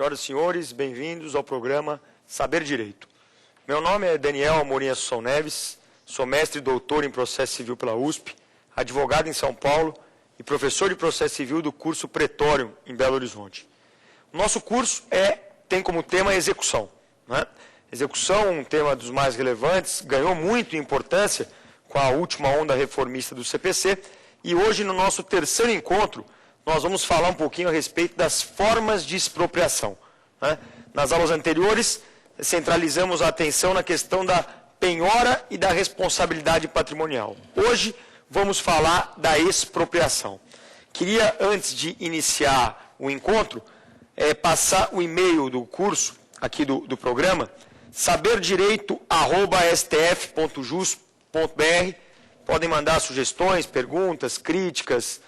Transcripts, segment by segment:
Senhoras e senhores, bem-vindos ao programa Saber Direito. Meu nome é Daniel Amorim Assunção Neves, sou mestre e doutor em processo civil pela USP, advogado em São Paulo e professor de processo civil do curso Pretório em Belo Horizonte. O nosso curso tem como tema execução, né? Execução, um tema dos mais relevantes, ganhou muito em importância com a última onda reformista do CPC, e hoje, no nosso terceiro encontro, nós vamos falar um pouquinho a respeito das formas de expropriação, né? Nas aulas anteriores, centralizamos a atenção na questão da penhora e da responsabilidade patrimonial. Hoje, vamos falar da expropriação. Queria, antes de iniciar o encontro, passar o e-mail do curso, aqui do programa, saberdireito@stf.jus.br. Podem mandar sugestões, perguntas, críticas,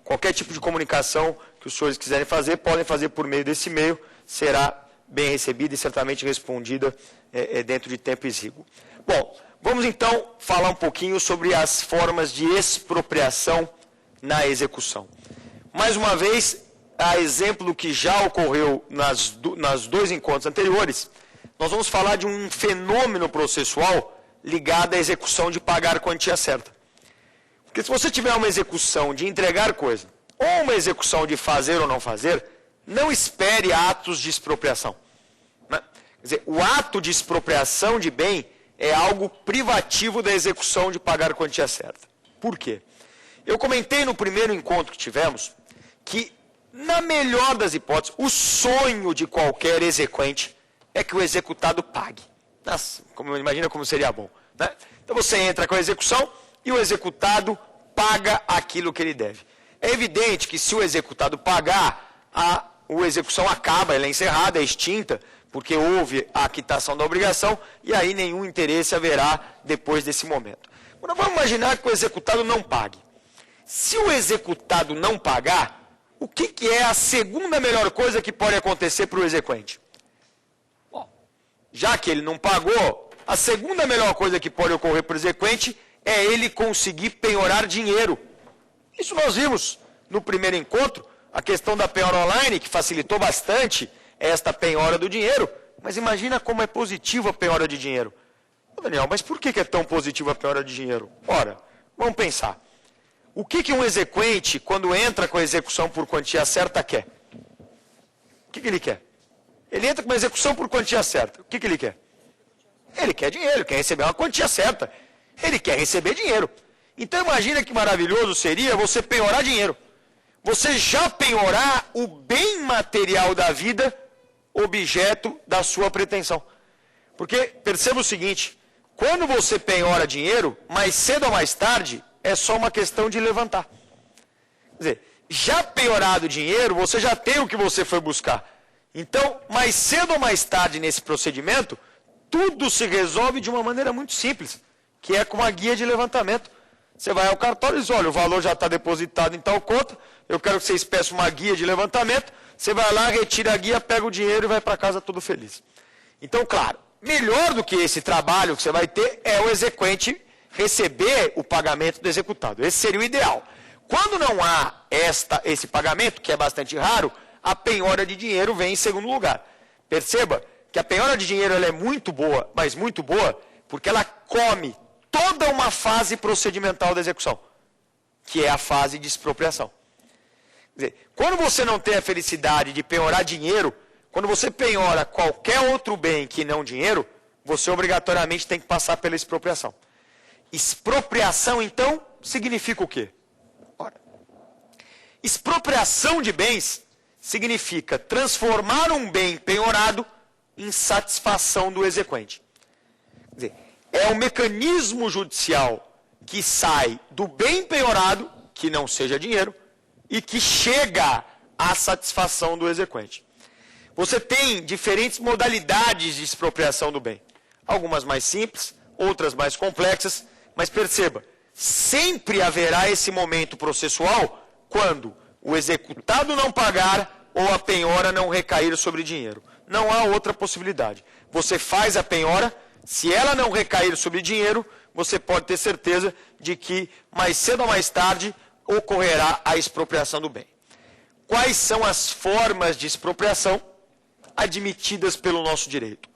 qualquer tipo de comunicação que os senhores quiserem fazer, podem fazer por meio desse e-mail, será bem recebida e certamente respondida dentro de tempo exíguo. Bom, vamos então falar um pouquinho sobre as formas de expropriação na execução. Mais uma vez, a exemplo do que já ocorreu nas dois encontros anteriores, nós vamos falar de um fenômeno processual ligado à execução de pagar a quantia certa. Porque se você tiver uma execução de entregar coisa, ou uma execução de fazer ou não fazer, não espere atos de expropriação, né? Quer dizer, o ato de expropriação de bem é algo privativo da execução de pagar a quantia certa. Por quê? Eu comentei no primeiro encontro que tivemos que, na melhor das hipóteses, o sonho de qualquer exequente é que o executado pague. Nossa, imagina como seria bom, né? Então você entra com a execução e o executado paga aquilo que ele deve. É evidente que se o executado pagar, a execução acaba, ela é encerrada, é extinta, porque houve a quitação da obrigação e aí nenhum interesse haverá depois desse momento. Agora vamos imaginar que o executado não pague. Se o executado não pagar, o que é a segunda melhor coisa que pode acontecer para o exequente? Bom, já que ele não pagou, a segunda melhor coisa que pode ocorrer para o exequente é ele conseguir penhorar dinheiro. Isso nós vimos no primeiro encontro, a questão da penhora online, que facilitou bastante esta penhora do dinheiro. Mas imagina como é positiva a penhora de dinheiro. Daniel, mas por que é tão positiva a penhora de dinheiro? Ora, vamos pensar. O que um exequente, quando entra com a execução por quantia certa, quer? O que ele quer? Ele entra com uma execução por quantia certa. O que ele quer? Ele quer dinheiro, quer receber uma quantia certa. Ele quer receber dinheiro. Então imagina que maravilhoso seria você penhorar dinheiro. Você já penhorar o bem material da vida, objeto da sua pretensão. Porque perceba o seguinte, quando você penhora dinheiro, mais cedo ou mais tarde, é só uma questão de levantar. Quer dizer, já penhorado dinheiro, você já tem o que você foi buscar. Então, mais cedo ou mais tarde nesse procedimento, tudo se resolve de uma maneira muito simples, que é com a guia de levantamento. Você vai ao cartório e diz, olha, o valor já está depositado em tal conta, eu quero que vocês peçam uma guia de levantamento, você vai lá, retira a guia, pega o dinheiro e vai para casa todo feliz. Então, claro, melhor do que esse trabalho que você vai ter é o exequente receber o pagamento do executado. Esse seria o ideal. Quando não há esse pagamento, que é bastante raro, a penhora de dinheiro vem em segundo lugar. Perceba que a penhora de dinheiro ela é muito boa, mas muito boa, porque ela come toda uma fase procedimental da execução, que é a fase de expropriação. Quer dizer, quando você não tem a felicidade de penhorar dinheiro, quando você penhora qualquer outro bem que não dinheiro, você obrigatoriamente tem que passar pela expropriação. Expropriação, então, significa o quê? Ora, expropriação de bens significa transformar um bem penhorado em satisfação do exequente. Quer dizer, é o mecanismo judicial que sai do bem penhorado, que não seja dinheiro, e que chega à satisfação do exequente. Você tem diferentes modalidades de expropriação do bem. Algumas mais simples, outras mais complexas, mas perceba, sempre haverá esse momento processual quando o executado não pagar ou a penhora não recair sobre dinheiro. Não há outra possibilidade. Você faz a penhora, se ela não recair sobre dinheiro, você pode ter certeza de que mais cedo ou mais tarde ocorrerá a expropriação do bem. quais são as formas de expropriação admitidas pelo nosso direito.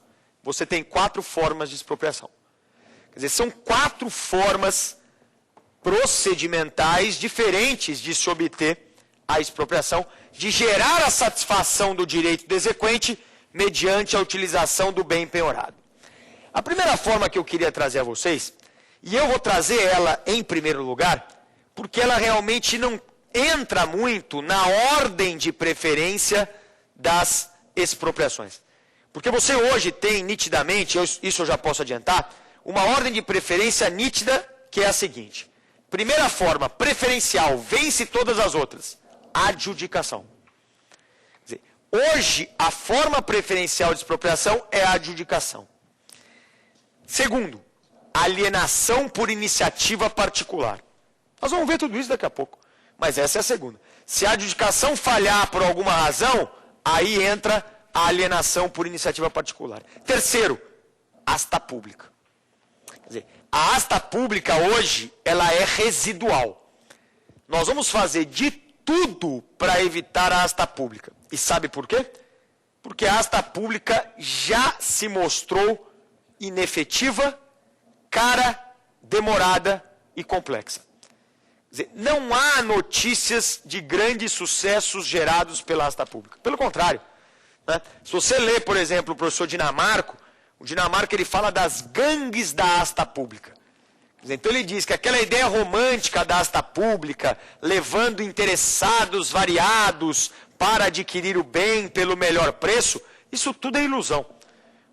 Você tem 4 formas de expropriação. Quer dizer, são 4 formas procedimentais diferentes de se obter a expropriação, de gerar a satisfação do direito do exequente mediante a utilização do bem penhorado. A primeira forma que eu queria trazer a vocês, e eu vou trazer ela em primeiro lugar, porque ela realmente não entra muito na ordem de preferência das expropriações. Porque você hoje tem nitidamente, isso eu já posso adiantar, uma ordem de preferência nítida que é a seguinte. Primeira forma, preferencial, vence todas as outras. Adjudicação. Quer dizer, hoje, a forma preferencial de expropriação é a adjudicação. Segundo, alienação por iniciativa particular. Nós vamos ver tudo isso daqui a pouco. Mas essa é a segunda. Se a adjudicação falhar por alguma razão, aí entra a alienação por iniciativa particular. Terceiro, asta pública. Quer dizer, a asta pública hoje, ela é residual. Nós vamos fazer de tudo para evitar a asta pública. E sabe por quê? Porque a asta pública já se mostrou inefetiva, cara, demorada e complexa. Quer dizer, não há notícias de grandes sucessos gerados pela asta pública. Pelo contrário. Né? Se você lê, por exemplo, o professor Dinamarco, o Dinamarco ele fala das gangues da asta pública. Quer dizer, então ele diz que aquela ideia romântica da asta pública, levando interessados variados para adquirir o bem pelo melhor preço, isso tudo é ilusão.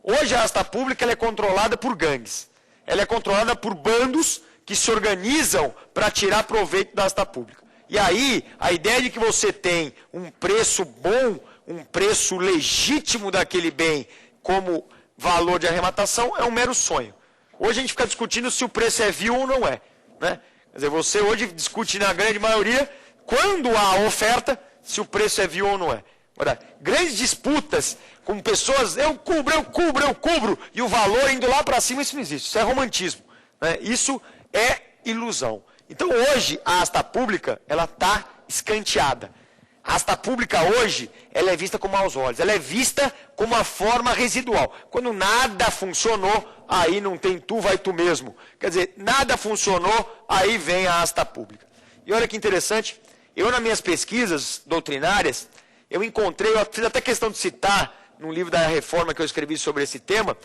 Hoje a asta pública ela é controlada por gangues. Ela é controlada por bandos que se organizam para tirar proveito da asta pública. E aí, a ideia de que você tem um preço bom, um preço legítimo daquele bem como valor de arrematação é um mero sonho. Hoje a gente fica discutindo se o preço é vil ou não é. Né? Quer dizer, você hoje discute na grande maioria, quando há oferta, se o preço é vil ou não é. Agora, grandes disputas com pessoas, eu cubro, e o valor indo lá para cima, isso não existe. Isso é romantismo. Né? Isso é ilusão. Então hoje a asta pública ela está escanteada. A asta pública hoje ela é vista com maus olhos. Ela é vista como uma forma residual. Quando nada funcionou, aí não tem tu, vai tu mesmo. Quer dizer, nada funcionou, aí vem a asta pública. E olha que interessante, eu nas minhas pesquisas doutrinárias, eu encontrei, eu fiz até questão de citar num livro da Reforma que eu escrevi sobre esse tema,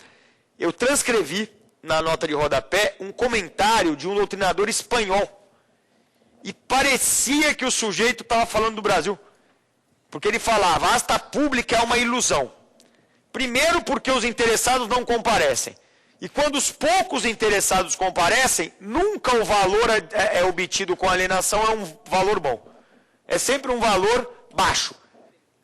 eu transcrevi na nota de rodapé, um comentário de um doutrinador espanhol. E parecia que o sujeito estava falando do Brasil. Porque ele falava, a asta pública é uma ilusão. Primeiro porque os interessados não comparecem. E quando os poucos interessados comparecem, nunca o valor é obtido com alienação, é um valor bom. É sempre um valor baixo.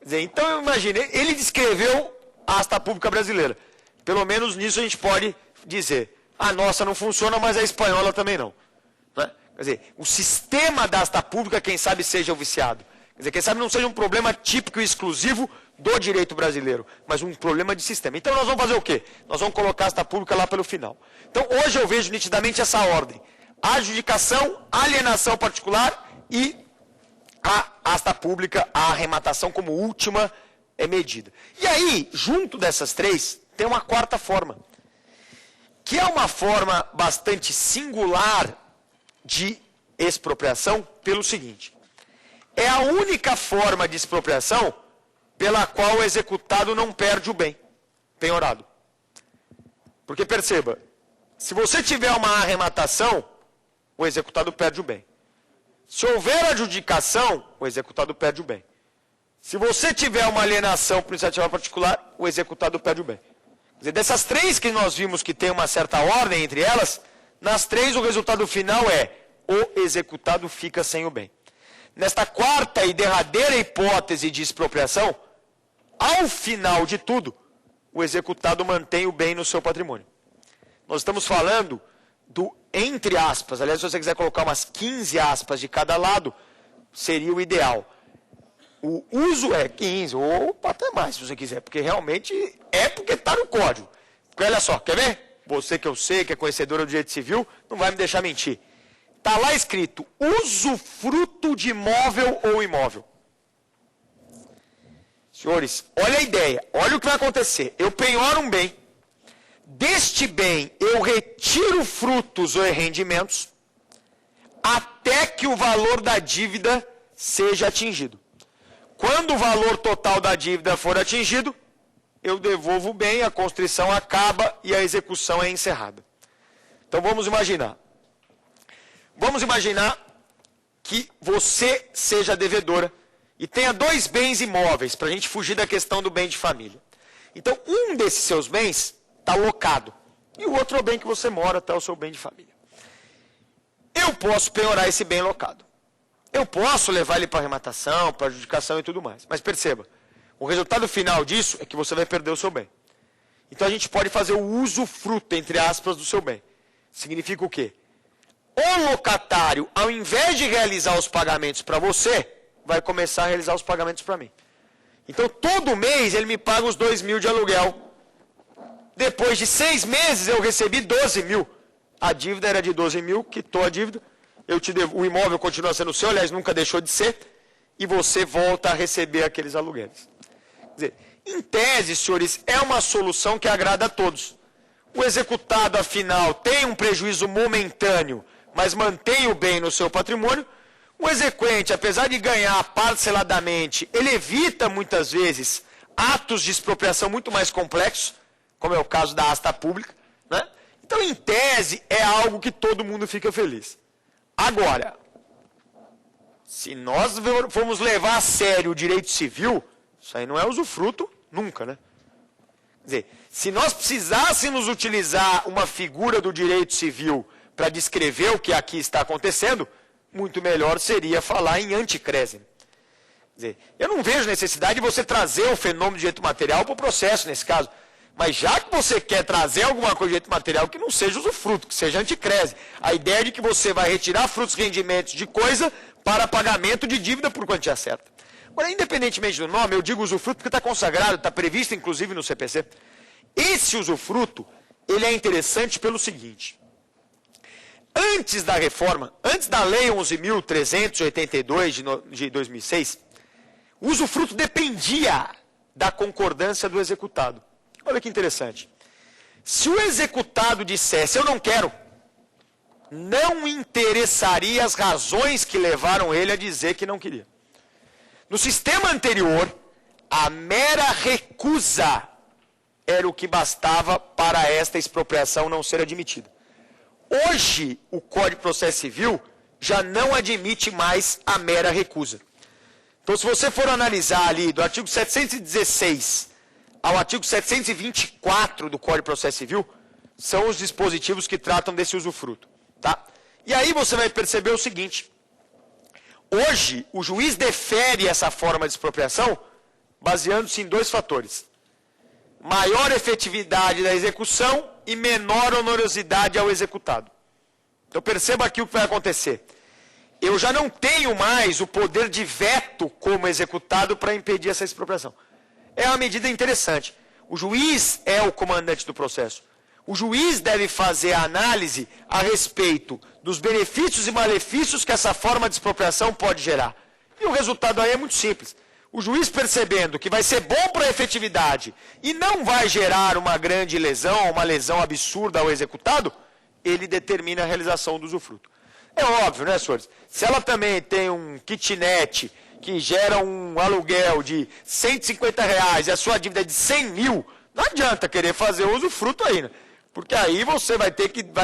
Quer dizer, então eu imagino, ele descreveu a asta pública brasileira. Pelo menos nisso a gente pode dizer, a nossa não funciona, mas a espanhola também não. Né? Quer dizer, o sistema da asta pública, quem sabe seja o viciado. Quer dizer, quem sabe não seja um problema típico e exclusivo do direito brasileiro, mas um problema de sistema. Então nós vamos fazer o quê? Nós vamos colocar a asta pública lá pelo final. Então hoje eu vejo nitidamente essa ordem. Adjudicação, alienação particular e a asta pública, a arrematação como última medida. E aí, junto dessas três, tem uma quarta forma. Que é uma forma bastante singular de expropriação pelo seguinte. É a única forma de expropriação pela qual o executado não perde o bem penhorado. Porque perceba, se você tiver uma arrematação, o executado perde o bem. Se houver adjudicação, o executado perde o bem. Se você tiver uma alienação por iniciativa particular, o executado perde o bem. Quer dizer, dessas três que nós vimos que tem uma certa ordem entre elas, nas três o resultado final é o executado fica sem o bem. Nesta quarta e derradeira hipótese de expropriação, ao final de tudo, o executado mantém o bem no seu patrimônio. Nós estamos falando do entre aspas, aliás, se você quiser colocar umas 15 aspas de cada lado, seria o ideal. O uso é 15, ou até mais, se você quiser, porque realmente é porque está no código. Porque olha só, quer ver? Você que eu sei, que é conhecedora do direito civil, não vai me deixar mentir. Está lá escrito, usufruto de imóvel ou imóvel. Senhores, olha a ideia, olha o que vai acontecer. Eu penhoro um bem, deste bem eu retiro frutos ou rendimentos, até que o valor da dívida seja atingido. Quando o valor total da dívida for atingido, eu devolvo o bem, a constrição acaba e a execução é encerrada. Então vamos imaginar. Vamos imaginar que você seja devedora e tenha 2 bens imóveis, para a gente fugir da questão do bem de família. Então, um desses seus bens está locado, e o outro é o bem que você mora, até o seu bem de família. Eu posso penhorar esse bem locado. Eu posso levar ele para arrematação, para adjudicação e tudo mais. Mas perceba, o resultado final disso é que você vai perder o seu bem. Então a gente pode fazer o usufruto, entre aspas, do seu bem. Significa o quê? O locatário, ao invés de realizar os pagamentos para você, vai começar a realizar os pagamentos para mim. Então todo mês ele me paga os 2.000 de aluguel. Depois de 6 meses eu recebi 12.000. A dívida era de 12.000, quitou a dívida. O imóvel continua sendo seu, aliás, nunca deixou de ser, e você volta a receber aqueles aluguéis. Quer dizer, em tese, senhores, é uma solução que agrada a todos. O executado, afinal, tem um prejuízo momentâneo, mas mantém o bem no seu patrimônio. O exequente, apesar de ganhar parceladamente, ele evita, muitas vezes, atos de expropriação muito mais complexos, como é o caso da asta pública, né? Então, em tese, é algo que todo mundo fica feliz. Agora, se nós formos levar a sério o direito civil, isso aí não é usufruto nunca, né? Quer dizer, se nós precisássemos utilizar uma figura do direito civil para descrever o que aqui está acontecendo, muito melhor seria falar em anticrésime. Quer dizer, eu não vejo necessidade de você trazer o fenômeno de direito material para o processo nesse caso. Mas já que você quer trazer alguma coisa de direito material que não seja usufruto, que seja anticrese. A ideia de que você vai retirar frutos e rendimentos de coisa para pagamento de dívida por quantia certa. Agora, independentemente do nome, eu digo usufruto porque está consagrado, está previsto inclusive no CPC. Esse usufruto, ele é interessante pelo seguinte. Antes da reforma, antes da Lei 11.382 de 2006, o usufruto dependia da concordância do executado. Olha que interessante. Se o executado dissesse, eu não quero, não interessaria as razões que levaram ele a dizer que não queria. No sistema anterior, a mera recusa era o que bastava para esta expropriação não ser admitida. Hoje, o Código de Processo Civil já não admite mais a mera recusa. Então, se você for analisar ali do artigo 716 ao artigo 724 do Código de Processo Civil, são os dispositivos que tratam desse usufruto. Tá? E aí você vai perceber o seguinte, hoje o juiz defere essa forma de expropriação baseando-se em 2 fatores. Maior efetividade da execução e menor onerosidade ao executado. Então perceba aqui o que vai acontecer. Eu já não tenho mais o poder de veto como executado para impedir essa expropriação. É uma medida interessante. O juiz é o comandante do processo. O juiz deve fazer a análise a respeito dos benefícios e malefícios que essa forma de expropriação pode gerar. E o resultado aí é muito simples. O juiz percebendo que vai ser bom para a efetividade e não vai gerar uma grande lesão, uma lesão absurda ao executado, ele determina a realização do usufruto. É óbvio, né, senhores? Se ela também tem um kitnet que gera um aluguel de R$150 e a sua dívida é de 100.000, não adianta querer fazer o usufruto aí, né? Porque aí você vai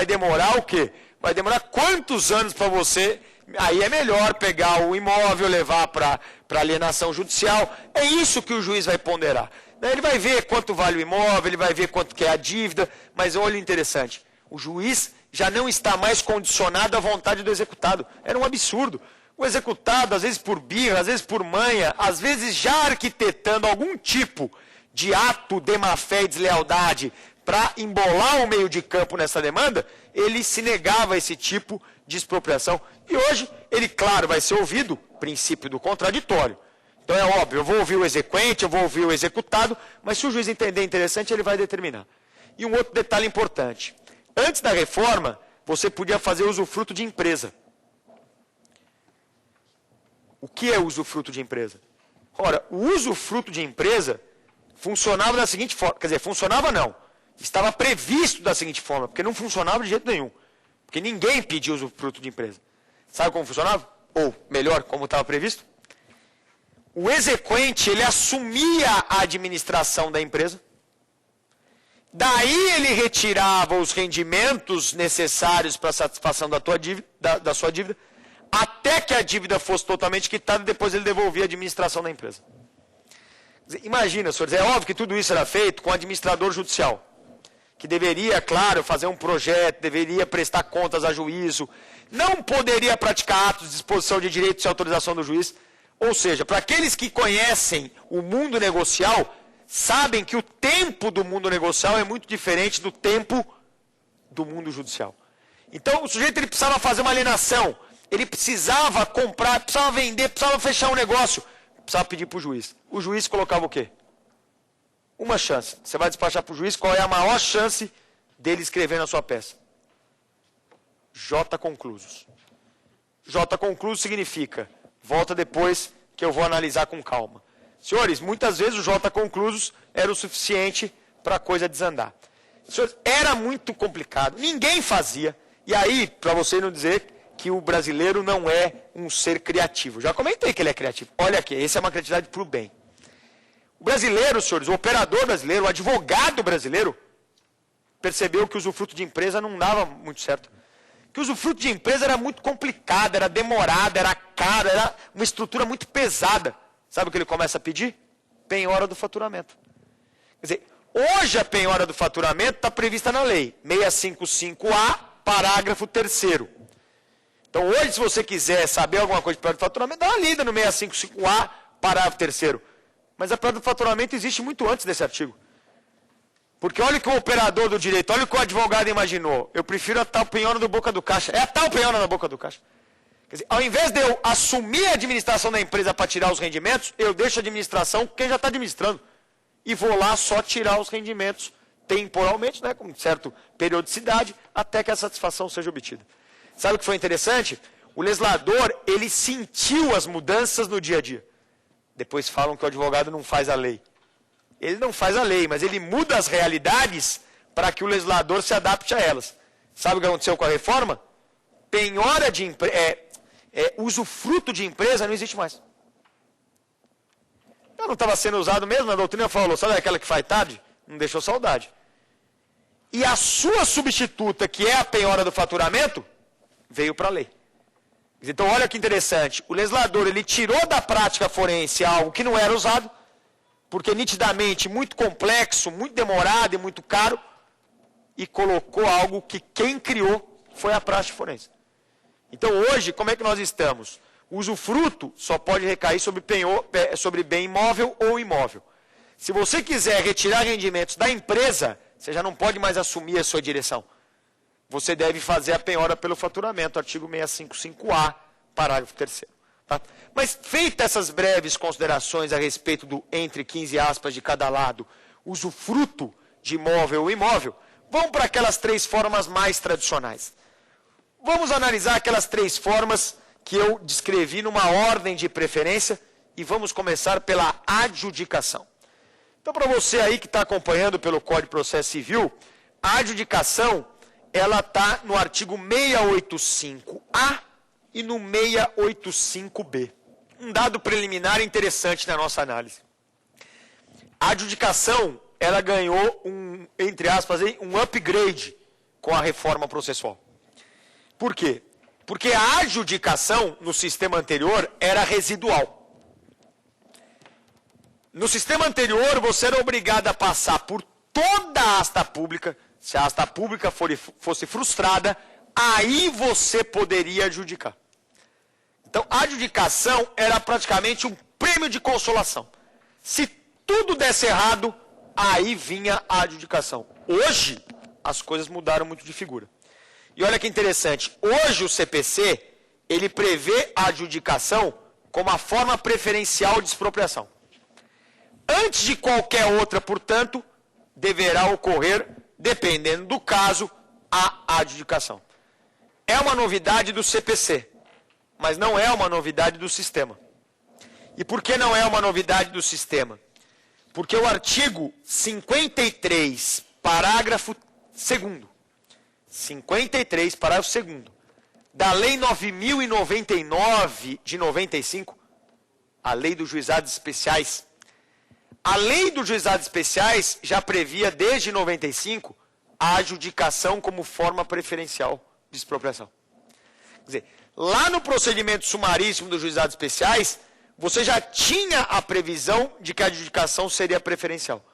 demorar o quê? Vai demorar quantos anos para você? Aí é melhor pegar o imóvel, levar para alienação judicial. É isso que o juiz vai ponderar. Ele vai ver quanto vale o imóvel, ele vai ver quanto que é a dívida, mas olha interessante, o juiz já não está mais condicionado à vontade do executado. Era um absurdo. O executado, às vezes por birra, às vezes por manha, às vezes já arquitetando algum tipo de ato de má-fé e deslealdade para embolar o meio de campo nessa demanda, ele se negava a esse tipo de expropriação. E hoje, ele, claro, vai ser ouvido, princípio do contraditório. Então é óbvio, eu vou ouvir o exequente, eu vou ouvir o executado, mas se o juiz entender interessante, ele vai determinar. E um outro detalhe importante. Antes da reforma, você podia fazer usufruto de empresa. O que é usufruto de empresa? Ora, o usufruto de empresa funcionava da seguinte forma, quer dizer, funcionava não, estava previsto da seguinte forma, porque não funcionava de jeito nenhum, porque ninguém pedia usufruto de empresa. Sabe como funcionava? Ou, melhor, como estava previsto? O exequente, ele assumia a administração da empresa, daí ele retirava os rendimentos necessários para a satisfação da sua dívida, até que a dívida fosse totalmente quitada e depois ele devolvia a administração da empresa. Imagina, senhores, é óbvio que tudo isso era feito com o administrador judicial, que deveria, claro, fazer um projeto, deveria prestar contas a juízo, não poderia praticar atos de disposição de direitos e autorização do juiz. Ou seja, para aqueles que conhecem o mundo negocial, sabem que o tempo do mundo negocial é muito diferente do tempo do mundo judicial. Então, o sujeito ele precisava fazer uma alienação, ele precisava comprar, precisava vender, precisava fechar um negócio, precisava pedir para o juiz. O juiz colocava o quê? Uma chance. Você vai despachar para o juiz, qual é a maior chance dele escrever na sua peça? J conclusos. J conclusos significa, volta depois que eu vou analisar com calma. Senhores, muitas vezes o J conclusos era o suficiente para a coisa desandar. Senhores, era muito complicado, ninguém fazia. E aí, para você não dizer que o brasileiro não é um ser criativo. Já comentei que ele é criativo. Olha aqui, essa é uma criatividade para o bem. O brasileiro, senhores, o operador brasileiro, o advogado brasileiro, percebeu que o usufruto de empresa não dava muito certo. Que o usufruto de empresa era muito complicado, era demorado, era caro, era uma estrutura muito pesada. Sabe o que ele começa a pedir? Penhora do faturamento. Quer dizer, hoje a penhora do faturamento está prevista na lei, 655A, parágrafo 3º. Então hoje, se você quiser saber alguma coisa de penhora do faturamento, dá uma lida no 655A, parágrafo 3º. Mas a penhora do faturamento existe muito antes desse artigo. Porque olha o que o operador do direito, olha o que o advogado imaginou. Eu prefiro a tal penhora do boca do caixa. É a tal penhora na boca do caixa. Quer dizer, ao invés de eu assumir a administração da empresa para tirar os rendimentos, eu deixo a administração quem já está administrando. E vou lá só tirar os rendimentos temporalmente, né, com certa periodicidade, até que a satisfação seja obtida. Sabe o que foi interessante? O legislador, ele sentiu as mudanças no dia a dia. Depois falam que o advogado não faz a lei. Ele não faz a lei, mas ele muda as realidades para que o legislador se adapte a elas. Sabe o que aconteceu com a reforma? Penhora de usufruto de empresa não existe mais. Eu não estava sendo usado mesmo, a doutrina falou, sabe aquela que faz tarde? Não deixou saudade. E a sua substituta, que é a penhora do faturamento, veio para a lei. Então, olha que interessante. O legislador, ele tirou da prática forense algo que não era usado, porque nitidamente muito complexo, muito demorado e muito caro, e colocou algo que quem criou foi a prática forense. Então, hoje, como é que nós estamos? O usufruto só pode recair sobre bem imóvel ou imóvel. Se você quiser retirar rendimentos da empresa, você já não pode mais assumir a sua direção. Você deve fazer a penhora pelo faturamento, artigo 655A, parágrafo 3º. Tá? Mas, feitas essas breves considerações a respeito do, entre 15 aspas de cada lado, usufruto de imóvel ou imóvel, vamos para aquelas 3 formas mais tradicionais. Vamos analisar aquelas 3 formas que eu descrevi numa ordem de preferência e vamos começar pela adjudicação. Então, para você aí que está acompanhando pelo Código de Processo Civil, a adjudicação, ela está no artigo 685A e no 685B. Um dado preliminar interessante na nossa análise. A adjudicação, ela ganhou entre aspas, um upgrade com a reforma processual. Por quê? Porque a adjudicação no sistema anterior era residual. No sistema anterior, você era obrigado a passar por toda a asta pública. Se a asta pública fosse frustrada, aí você poderia adjudicar. Então, a adjudicação era praticamente um prêmio de consolação. Se tudo desse errado, aí vinha a adjudicação. Hoje, as coisas mudaram muito de figura. E olha que interessante, hoje o CPC, ele prevê a adjudicação como a forma preferencial de expropriação. Antes de qualquer outra, portanto, deverá ocorrer, dependendo do caso, a adjudicação. É uma novidade do CPC, mas não é uma novidade do sistema. E por que não é uma novidade do sistema? Porque o artigo 53, parágrafo 2º, 53, parágrafo 2º, da Lei 9.099 de 95, a Lei dos Juizados Especiais. A Lei dos Juizados Especiais já previa, desde 95, a adjudicação como forma preferencial de expropriação. Quer dizer, lá no procedimento sumaríssimo dos Juizados Especiais, você já tinha a previsão de que a adjudicação seria preferencial.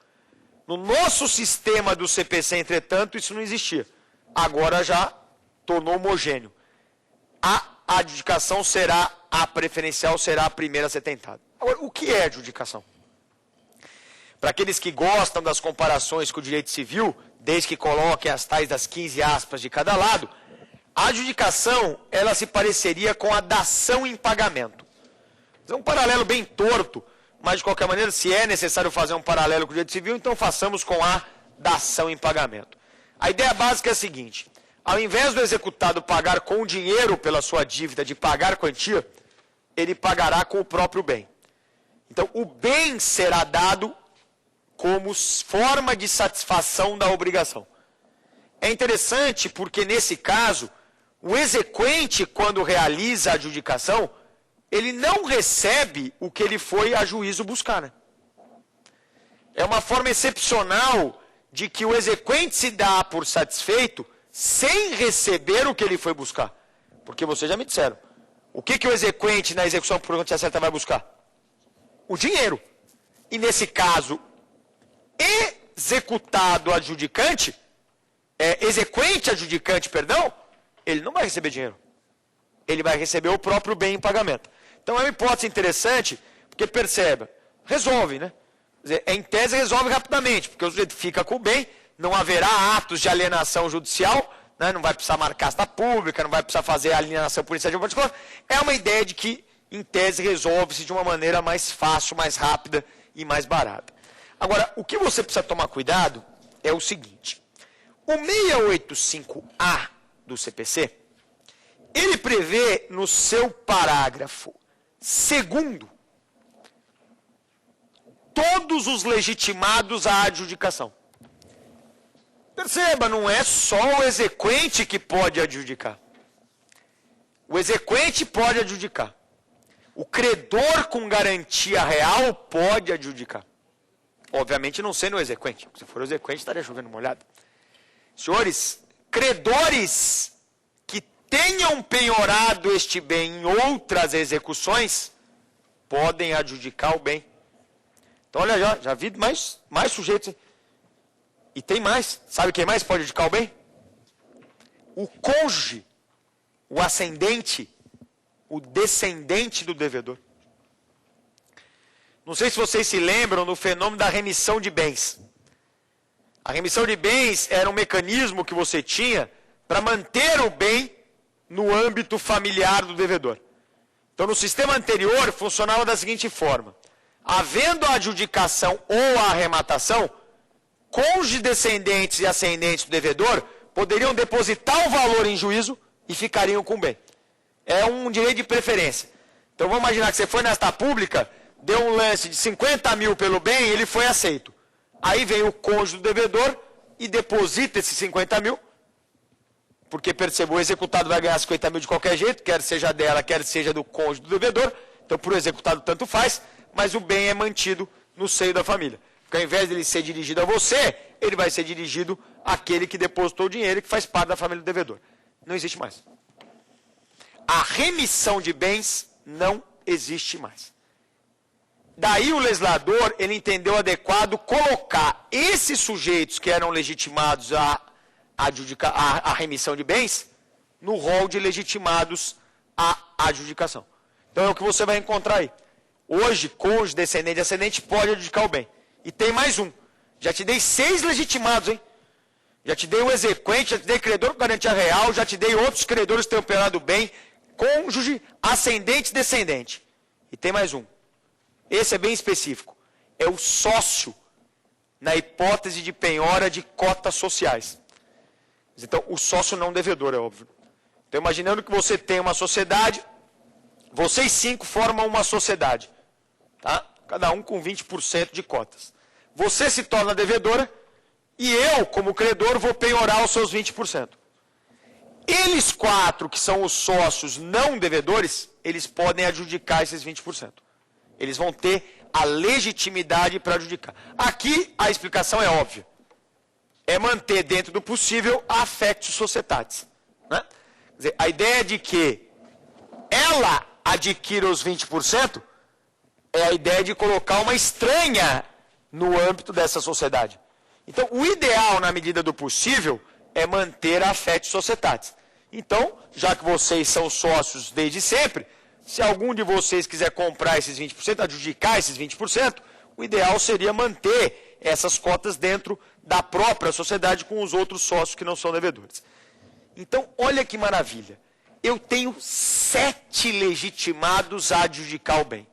No nosso sistema do CPC, entretanto, isso não existia. Agora já tornou homogêneo. A adjudicação será a preferencial, será a primeira a ser tentada. Agora, o que é adjudicação? Para aqueles que gostam das comparações com o direito civil, desde que coloquem as tais das 15 aspas de cada lado, a adjudicação, ela se pareceria com a dação em pagamento. É um paralelo bem torto, mas de qualquer maneira, se é necessário fazer um paralelo com o direito civil, então façamos com a dação em pagamento. A ideia básica é a seguinte: ao invés do executado pagar com dinheiro pela sua dívida de pagar quantia, ele pagará com o próprio bem. Então, o bem será dado como forma de satisfação da obrigação. É interessante porque, nesse caso, o exequente, quando realiza a adjudicação, ele não recebe o que ele foi a juízo buscar, né? É uma forma excepcional de que o exequente se dá por satisfeito sem receber o que ele foi buscar. Porque vocês já me disseram, o que o exequente na execução por quantia certa vai buscar? O dinheiro. E nesse caso, exequente adjudicante, perdão, ele não vai receber dinheiro. Ele vai receber o próprio bem em pagamento. Então é uma hipótese interessante, porque perceba, resolve, né? Quer dizer, em tese resolve rapidamente, porque o sujeito fica com o bem, não haverá atos de alienação judicial, né? Não vai precisar marcar asta pública, não vai precisar fazer alienação por iniciativa particular. É uma ideia de que, em tese, resolve-se de uma maneira mais fácil, mais rápida e mais barata. Agora, o que você precisa tomar cuidado é o seguinte: o 685A do CPC, ele prevê no seu parágrafo 2º todos os legitimados à adjudicação. Perceba, não é só o exequente que pode adjudicar. O exequente pode adjudicar. O credor com garantia real pode adjudicar. Obviamente não sendo o exequente. Se for o exequente, estaria chovendo molhado. Senhores, credores que tenham penhorado este bem em outras execuções podem adjudicar o bem. Então, olha, já vi mais sujeitos. E tem mais. Sabe quem mais pode adjudicar o bem? O cônjuge, o ascendente, o descendente do devedor. Não sei se vocês se lembram do fenômeno da remissão de bens. A remissão de bens era um mecanismo que você tinha para manter o bem no âmbito familiar do devedor. Então, no sistema anterior, funcionava da seguinte forma: havendo a adjudicação ou a arrematação, cônjuges, descendentes e ascendentes do devedor poderiam depositar o valor em juízo e ficariam com o bem. É um direito de preferência. Então, vamos imaginar que você foi na asta pública, deu um lance de 50 mil pelo bem, ele foi aceito. Aí vem o cônjuge do devedor e deposita esses 50 mil, porque percebeu, o executado vai ganhar 50 mil de qualquer jeito, quer seja dela, quer seja do cônjuge do devedor. Então, para o executado, tanto faz, mas o bem é mantido no seio da família. Porque ao invés dele ser dirigido a você, ele vai ser dirigido àquele que depositou o dinheiro e que faz parte da família do devedor. Não existe mais. A remissão de bens não existe mais. Daí o legislador, ele entendeu adequado colocar esses sujeitos que eram legitimados à remissão de bens no rol de legitimados à adjudicação. Então é o que você vai encontrar aí. Hoje, cônjuge, descendente e ascendente pode adjudicar o bem. E tem mais um. Já te dei 6 legitimados, hein? Já te dei o exequente, já te dei credor com garantia real, já te dei outros credores que têm operado bem, cônjuge, ascendente e descendente. E tem mais um. Esse é bem específico. É o sócio na hipótese de penhora de cotas sociais. Então, o sócio não devedor, é óbvio. Então, imaginando que você tem uma sociedade, vocês 5 formam uma sociedade. Tá? Cada um com 20% de cotas. Você se torna devedora e eu, como credor, vou penhorar os seus 20%. Eles 4, que são os sócios não devedores, eles podem adjudicar esses 20%. Eles vão ter a legitimidade para adjudicar. Aqui a explicação é óbvia. É manter dentro do possível a affectio societatis. Né? Quer dizer, a ideia de que ela adquira os 20% é a ideia de colocar uma estranha no âmbito dessa sociedade. Então, o ideal, na medida do possível, é manter a affectio societatis. Então, já que vocês são sócios desde sempre, se algum de vocês quiser comprar esses 20%, adjudicar esses 20%, o ideal seria manter essas cotas dentro da própria sociedade com os outros sócios que não são devedores. Então, olha que maravilha. Eu tenho 7 legitimados a adjudicar o bem.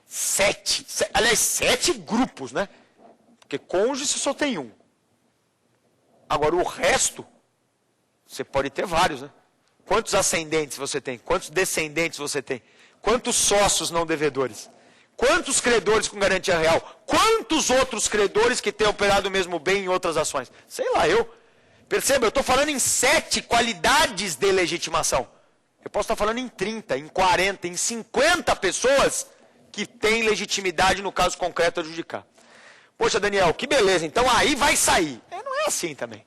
7. Aliás, 7 grupos, né? Porque cônjuge você só tem um. Agora, o resto, você pode ter vários, né? Quantos ascendentes você tem? Quantos descendentes você tem? Quantos sócios não devedores? Quantos credores com garantia real? Quantos outros credores que têm operado o mesmo bem em outras ações? Sei lá, eu. Perceba, eu estou falando em 7 qualidades de legitimação. Eu posso estar falando em 30, em 40, em 50 pessoas que têm legitimidade no caso concreto a adjudicar. Poxa, Daniel, que beleza, então aí vai sair. Não é assim também.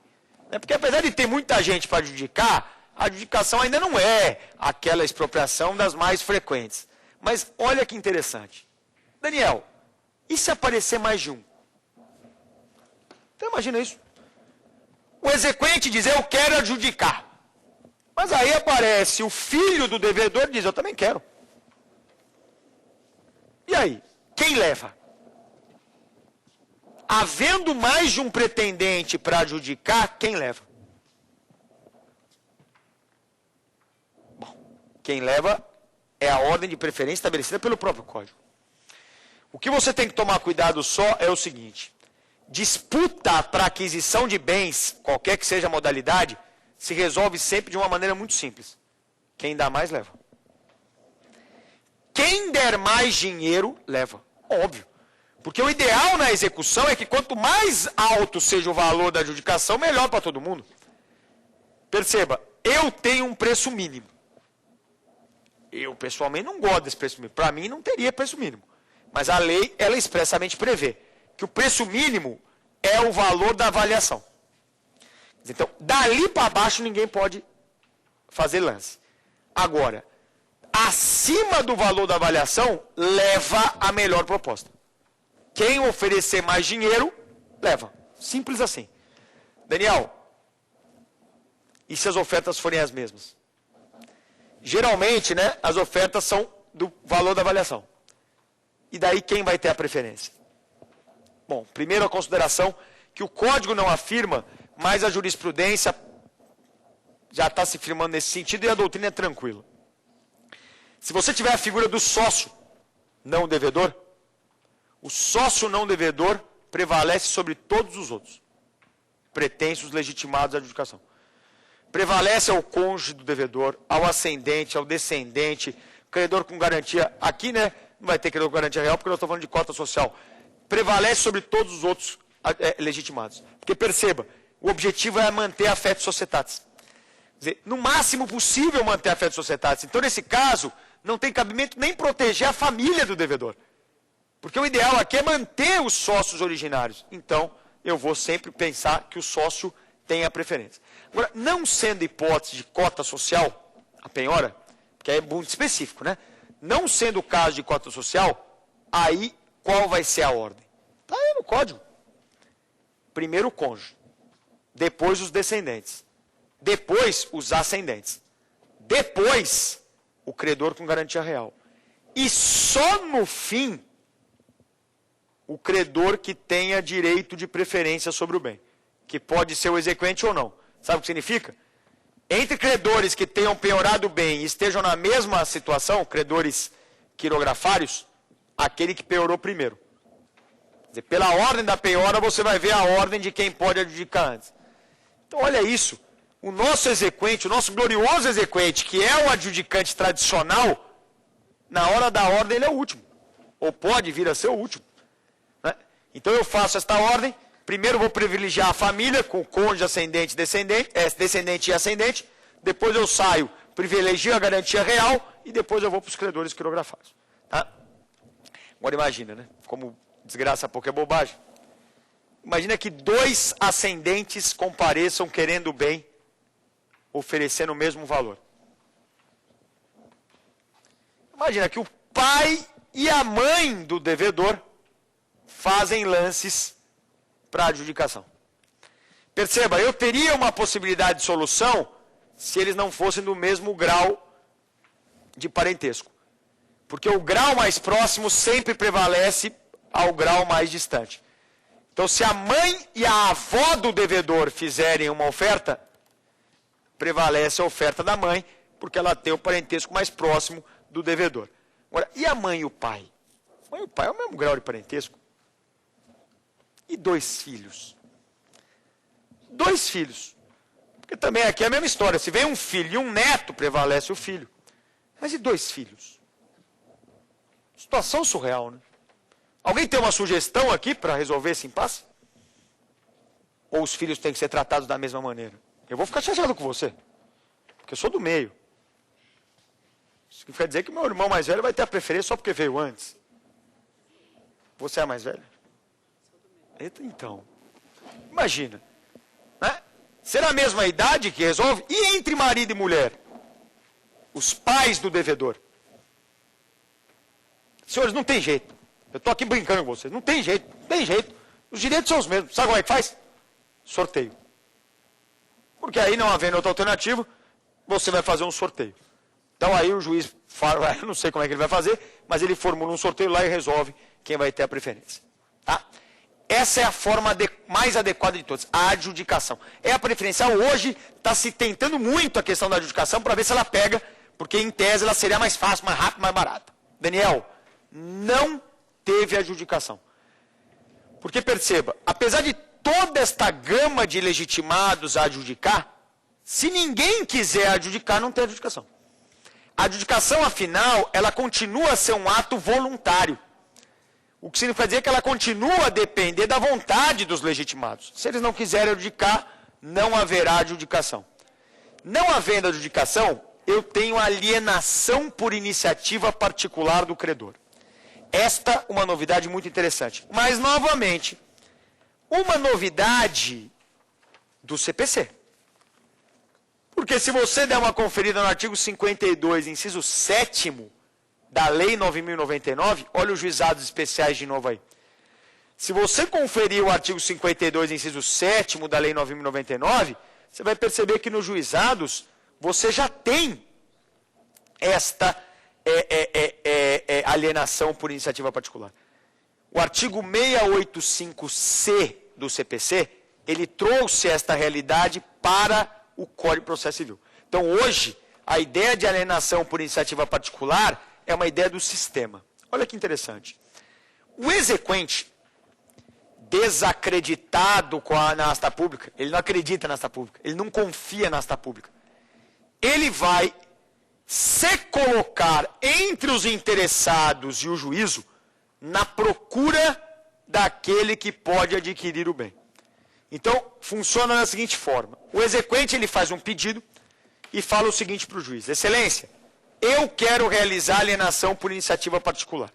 Porque apesar de ter muita gente para adjudicar, a adjudicação ainda não é aquela expropriação das mais frequentes. Mas olha que interessante. Daniel, e se aparecer mais de um? Então imagina isso. O exequente diz, eu quero adjudicar. Mas aí aparece o filho do devedor e diz, eu também quero. E aí? Quem leva? Havendo mais de um pretendente para adjudicar, quem leva? Bom, quem leva é a ordem de preferência estabelecida pelo próprio Código. O que você tem que tomar cuidado só é o seguinte: disputa para aquisição de bens, qualquer que seja a modalidade, se resolve sempre de uma maneira muito simples. Quem dá mais, leva. Quem der mais dinheiro, leva. Óbvio. Porque o ideal na execução é que quanto mais alto seja o valor da adjudicação, melhor para todo mundo. Perceba, eu tenho um preço mínimo. Eu, pessoalmente, não gosto desse preço mínimo. Para mim, não teria preço mínimo. Mas a lei, ela expressamente prevê que o preço mínimo é o valor da avaliação. Então, dali para baixo, ninguém pode fazer lance. Agora, acima do valor da avaliação, leva a melhor proposta. Quem oferecer mais dinheiro, leva. Simples assim. Daniel, e se as ofertas forem as mesmas? Geralmente, né, as ofertas são do valor da avaliação. E daí quem vai ter a preferência? Bom, primeiro a consideração que o Código não afirma, mas a jurisprudência já está se firmando nesse sentido e a doutrina é tranquila. Se você tiver a figura do sócio não devedor, o sócio não devedor prevalece sobre todos os outros pretensos legitimados à adjudicação. Prevalece ao cônjuge do devedor, ao ascendente, ao descendente, credor com garantia. Aqui, né, não vai ter credor com garantia real, porque eu estou falando de cota social. Prevalece sobre todos os outros legitimados. Porque perceba, o objetivo é manter a affectio societatis. Quer dizer, no máximo possível manter a affectio societatis. Então, nesse caso, não tem cabimento nem proteger a família do devedor. Porque o ideal aqui é manter os sócios originários. Então, eu vou sempre pensar que o sócio tem a preferência. Agora, não sendo hipótese de cota social, a penhora, que é muito específico, né? Não sendo o caso de cota social, aí qual vai ser a ordem? Está aí no Código. Primeiro o cônjuge, depois os descendentes, depois os ascendentes, depois o credor com garantia real. E só no fim, o credor que tenha direito de preferência sobre o bem, que pode ser o exequente ou não. Sabe o que significa? Entre credores que tenham penhorado o bem e estejam na mesma situação, credores quirografários, aquele que penhorou primeiro. Quer dizer, pela ordem da penhora, você vai ver a ordem de quem pode adjudicar antes. Então, olha isso. O nosso exequente, o nosso glorioso exequente, que é o adjudicante tradicional, na hora da ordem ele é o último. ou pode vir a ser o último. Né? Então eu faço esta ordem, primeiro vou privilegiar a família, com cônjuge, ascendente, descendente e ascendente, depois eu saio, privilegio a garantia real, e depois eu vou para os credores quirografados. Tá? Agora imagina, né? Como desgraça pouco é bobagem. Imagina que 2 ascendentes compareçam querendo o bem, oferecendo o mesmo valor. Imagina que o pai e a mãe do devedor fazem lances para adjudicação. Perceba, eu teria uma possibilidade de solução se eles não fossem do mesmo grau de parentesco. Porque o grau mais próximo sempre prevalece ao grau mais distante. Então, se a mãe e a avó do devedor fizerem uma oferta, prevalece a oferta da mãe, porque ela tem o parentesco mais próximo do devedor. Agora, e a mãe e o pai? A mãe e o pai é o mesmo grau de parentesco. E 2 filhos? 2 filhos. Porque também aqui é a mesma história. Se vem um filho e um neto, prevalece o filho. Mas e 2 filhos? Situação surreal, né? Alguém tem uma sugestão aqui para resolver esse impasse? Ou os filhos têm que ser tratados da mesma maneira? Eu vou ficar chateado com você. Porque eu sou do meio. Isso quer dizer que o meu irmão mais velho vai ter a preferência só porque veio antes. Você é mais velho? Então, imagina. Né? Será a mesma idade que resolve? E entre marido e mulher? Os pais do devedor. Senhores, não tem jeito. Eu estou aqui brincando com vocês. Não tem jeito, não tem jeito. Os direitos são os mesmos. Sabe como é que faz? Sorteio. Porque aí, não havendo outra alternativa, você vai fazer um sorteio. Então aí o juiz fala, eu não sei como é que ele vai fazer, mas ele formula um sorteio lá e resolve quem vai ter a preferência. Tá? Essa é a forma mais adequada de todas, a adjudicação. É a preferencial. Hoje está se tentando muito a questão da adjudicação para ver se ela pega, porque em tese ela seria mais fácil, mais rápida, mais barata. Daniel, não teve adjudicação. Porque perceba, apesar de toda esta gama de legitimados a adjudicar, se ninguém quiser adjudicar, não tem adjudicação. A adjudicação, afinal, ela continua a ser um ato voluntário. O que significa dizer que ela continua a depender da vontade dos legitimados. Se eles não quiserem adjudicar, não haverá adjudicação. Não havendo adjudicação, eu tenho alienação por iniciativa particular do credor. Esta uma novidade muito interessante. Mas, novamente, uma novidade do CPC. Porque se você der uma conferida no artigo 52, inciso 7º, da Lei 9.099, olha os juizados especiais de novo aí. Se você conferir o artigo 52, inciso 7º da Lei 9.099, você vai perceber que nos juizados você já tem esta alienação por iniciativa particular. O artigo 685C do CPC, ele trouxe esta realidade para o Código de Processo Civil. Então, hoje, a ideia de alienação por iniciativa particular é uma ideia do sistema. Olha que interessante. O exequente, desacreditado na asta pública, ele não acredita na asta pública, ele não confia na asta pública. Ele vai se colocar entre os interessados e o juízo na procura daquele que pode adquirir o bem. Então, funciona da seguinte forma. O exequente, ele faz um pedido e fala o seguinte para o juiz. Excelência, eu quero realizar alienação por iniciativa particular.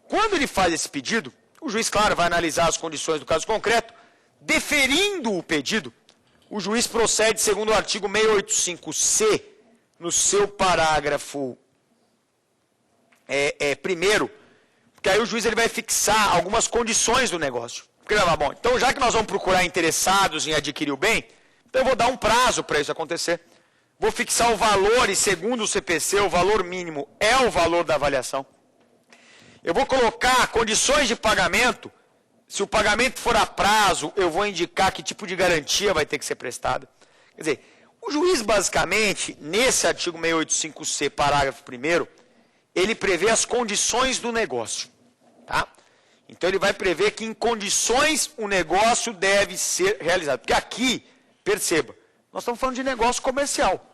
Quando ele faz esse pedido, o juiz, claro, vai analisar as condições do caso concreto. Deferindo o pedido, o juiz procede segundo o artigo 685C, no seu parágrafo primeiro, porque aí o juiz ele vai fixar algumas condições do negócio. Porque ele vai falar, bom, então já que nós vamos procurar interessados em adquirir o bem, então eu vou dar um prazo para isso acontecer. Vou fixar o valor e, segundo o CPC, o valor mínimo é o valor da avaliação. Eu vou colocar condições de pagamento. Se o pagamento for a prazo, eu vou indicar que tipo de garantia vai ter que ser prestada. Quer dizer, o juiz, basicamente, nesse artigo 685C, parágrafo 1º, ele prevê as condições do negócio. Tá? Então, ele vai prever que em condições o negócio deve ser realizado. Porque aqui, perceba, nós estamos falando de negócio comercial.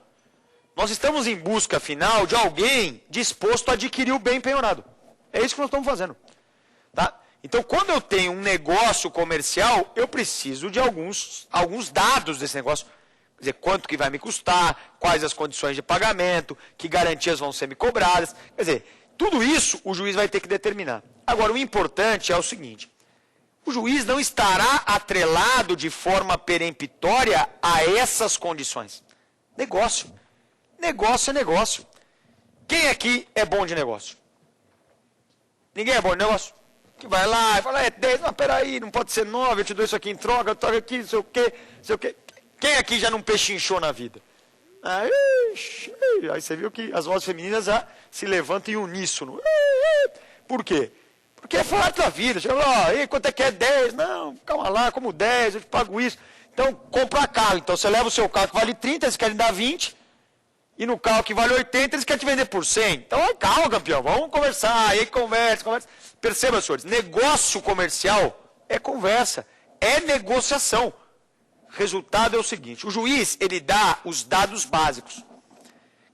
Nós estamos em busca, afinal, de alguém disposto a adquirir o bem penhorado. É isso que nós estamos fazendo. Tá? Então, quando eu tenho um negócio comercial, eu preciso de alguns dados desse negócio. Quer dizer, quanto que vai me custar, quais as condições de pagamento, que garantias vão ser me cobradas. Quer dizer, tudo isso o juiz vai ter que determinar. Agora, o importante é o seguinte. O juiz não estará atrelado de forma peremptória a essas condições. Negócio. Negócio é negócio. Quem aqui é bom de negócio? Ninguém é bom de negócio? Que vai lá e fala, 10, mas peraí, não pode ser 9, eu te dou isso aqui em troca, eu troco aqui, não sei o quê, não sei o quê. Quem aqui já não pechinchou na vida? Aí você viu que as vozes femininas já se levantam em uníssono. Por quê? Porque é falar da vida. Chega lá, quanto é que é 10? Não, calma lá, como 10, eu te pago isso. Então, compra carro. Então, você leva o seu carro que vale 30, eles querem dar 20. E no carro que vale 80, eles querem te vender por 100. Então, calma, campeão, vamos conversar. Aí conversa. Perceba, senhores, negócio comercial é conversa, é negociação. Resultado é o seguinte, o juiz, ele dá os dados básicos.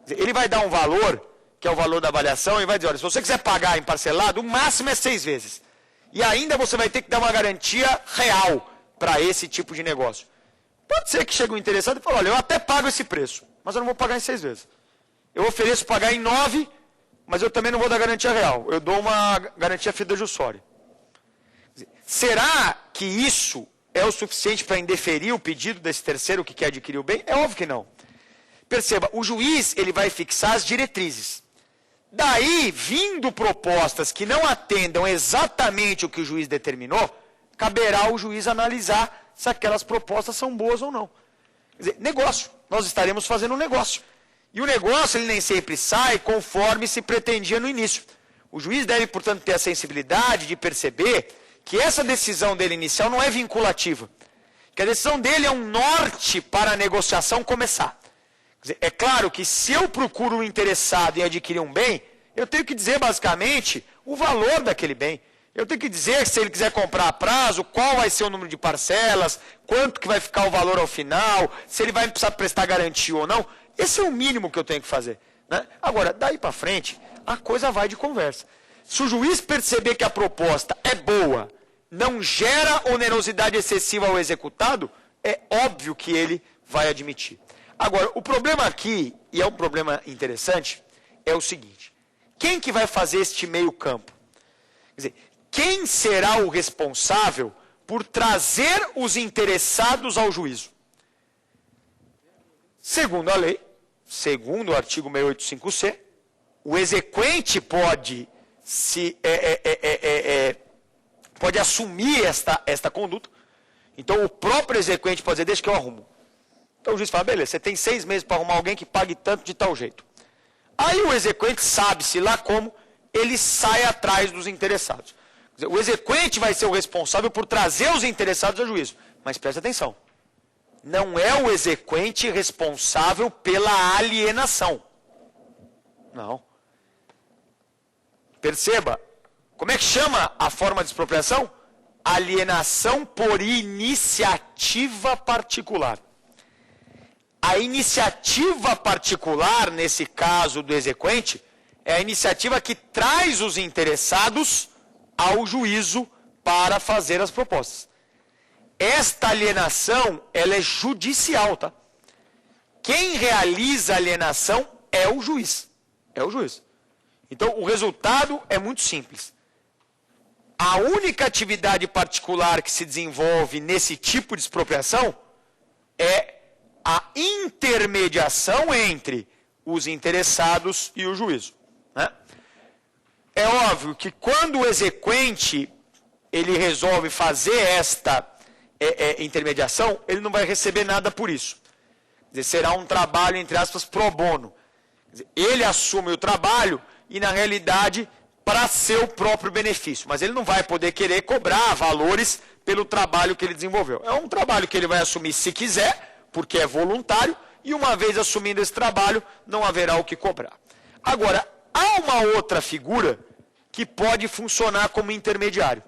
Ele vai dar um valor, que é o valor da avaliação, e vai dizer, olha, se você quiser pagar em parcelado, o máximo é 6 vezes. E ainda você vai ter que dar uma garantia real para esse tipo de negócio. Pode ser que chegue um interessado e fale, olha, eu até pago esse preço, mas eu não vou pagar em 6 vezes. Eu ofereço pagar em 9, mas eu também não vou dar garantia real. Eu dou uma garantia fidejussória. Será que isso é o suficiente para indeferir o pedido desse terceiro que quer adquirir o bem? É óbvio que não. Perceba, o juiz ele vai fixar as diretrizes. Daí, vindo propostas que não atendam exatamente o que o juiz determinou, caberá ao juiz analisar se aquelas propostas são boas ou não. Quer dizer, negócio. Nós estaremos fazendo um negócio. E o negócio ele nem sempre sai conforme se pretendia no início. O juiz deve, portanto, ter a sensibilidade de perceber que essa decisão dele inicial não é vinculativa. Que a decisão dele é um norte para a negociação começar. Quer dizer, é claro que se eu procuro um interessado em adquirir um bem, eu tenho que dizer basicamente o valor daquele bem. Eu tenho que dizer se ele quiser comprar a prazo, qual vai ser o número de parcelas, quanto que vai ficar o valor ao final, se ele vai precisar prestar garantia ou não. Esse é o mínimo que eu tenho que fazer. Né? Agora, daí para frente, a coisa vai de conversa. Se o juiz perceber que a proposta é boa, não gera onerosidade excessiva ao executado, é óbvio que ele vai admitir. Agora, o problema aqui, e é um problema interessante, é o seguinte. Quem que vai fazer este meio campo? Quer dizer, quem será o responsável por trazer os interessados ao juízo? Segundo a lei, segundo o artigo 685C, o exequente pode pode assumir esta conduta. Então, o próprio exequente pode dizer, deixa que eu arrumo. Então, o juiz fala, beleza, você tem 6 meses para arrumar alguém que pague tanto de tal jeito. Aí, o exequente sabe-se lá como ele sai atrás dos interessados. Quer dizer, o exequente vai ser o responsável por trazer os interessados ao juízo. Mas preste atenção, não é o exequente responsável pela alienação. Não. Perceba, como é que chama a forma de expropriação? Alienação por iniciativa particular. A iniciativa particular, nesse caso do exequente, é a iniciativa que traz os interessados ao juízo para fazer as propostas. Esta alienação, ela é judicial, tá? Quem realiza a alienação é o juiz. É o juiz. Então, o resultado é muito simples. A única atividade particular que se desenvolve nesse tipo de expropriação é a intermediação entre os interessados e o juízo. Né? É óbvio que quando o exequente ele resolve fazer esta intermediação, ele não vai receber nada por isso. Quer dizer, será um trabalho, entre aspas, pro bono. Quer dizer, ele assume o trabalho e, na realidade, para seu próprio benefício. Mas ele não vai poder querer cobrar valores pelo trabalho que ele desenvolveu. É um trabalho que ele vai assumir se quiser, porque é voluntário, e uma vez assumindo esse trabalho, não haverá o que cobrar. Agora, há uma outra figura que pode funcionar como intermediário.